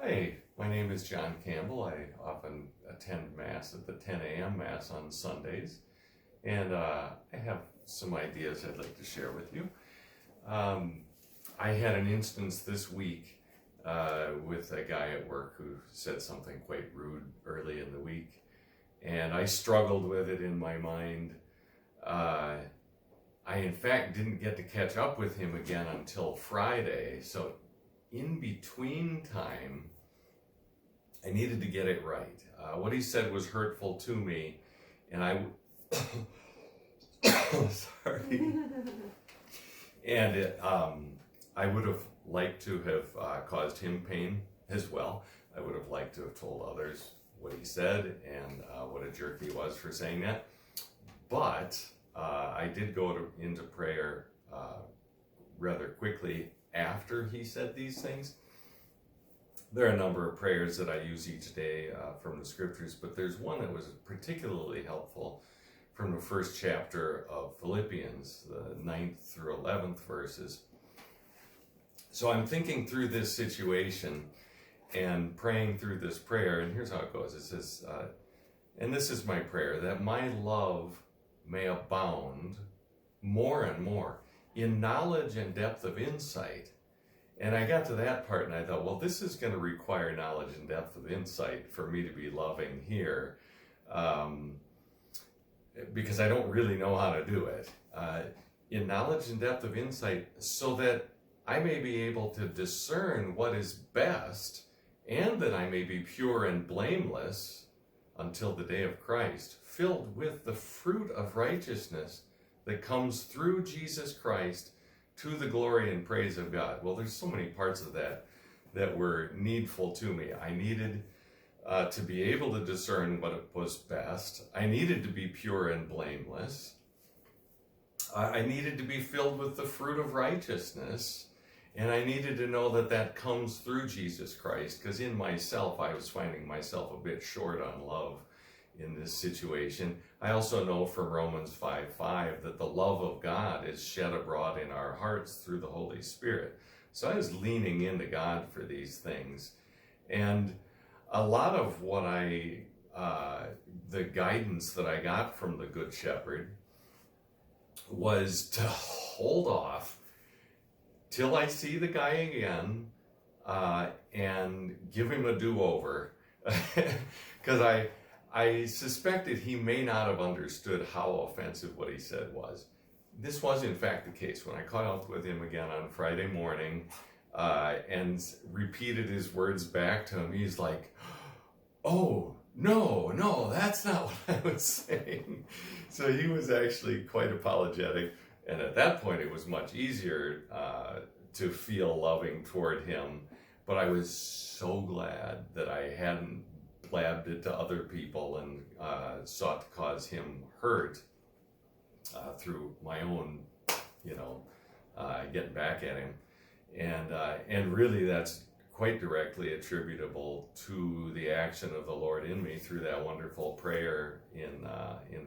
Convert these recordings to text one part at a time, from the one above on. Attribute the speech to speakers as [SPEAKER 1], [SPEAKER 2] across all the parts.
[SPEAKER 1] Hi, my name is John Campbell. I often attend Mass at the 10 a.m. Mass on Sundays, and I have some ideas I'd like to share with you. I had an instance this week with a guy at work who said something quite rude early in the week, and I struggled with it in my mind. I in fact didn't get to catch up with him again until Friday, so in between time, I needed to get it right. What he said was hurtful to me, and sorry. And I would have liked to have caused him pain as well. I would have liked to have told others what he said and what a jerk he was for saying that. But I did go into prayer rather quickly after he said these things. There are a number of prayers that I use each day from the scriptures, but there's one that was particularly helpful from the first chapter of Philippians, the 9th through 11th verses. So I'm thinking through this situation and praying through this prayer, and here's how it goes. It says, and this is my prayer, that my love may abound more and more in knowledge and depth of insight. And I got to that part and I thought, well, this is going to require knowledge and depth of insight for me to be loving here, because I don't really know how to do it. In knowledge and depth of insight, so that I may be able to discern what is best, and that I may be pure and blameless until the day of Christ, filled with the fruit of righteousness that comes through Jesus Christ to the glory and praise of God. Well, there's so many parts of that were needful to me. I needed to be able to discern what was best. I needed to be pure and blameless. I needed to be filled with the fruit of righteousness. And I needed to know that that comes through Jesus Christ, because in myself, I was finding myself a bit short on love in this situation. I also know from Romans 5:5 that the love of God is shed abroad in our hearts through the Holy Spirit. So I was leaning into God for these things. And a lot of what the guidance that I got from the Good Shepherd was to hold off till I see the guy again and give him a do-over. Because I suspected he may not have understood how offensive what he said was. This was in fact the case. When I caught up with him again on Friday morning and repeated his words back to him, he's like, oh, no, that's not what I was saying. So he was actually quite apologetic. And at that point, it was much easier to feel loving toward him. But I was so glad that I hadn't blabbed it to other people and sought to cause him hurt through my own, getting back at him. And really that's quite directly attributable to the action of the Lord in me through that wonderful prayer in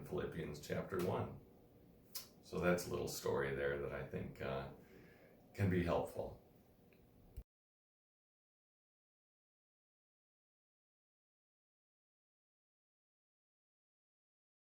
[SPEAKER 1] Philippians chapter 1. So that's a little story there that I think can be helpful.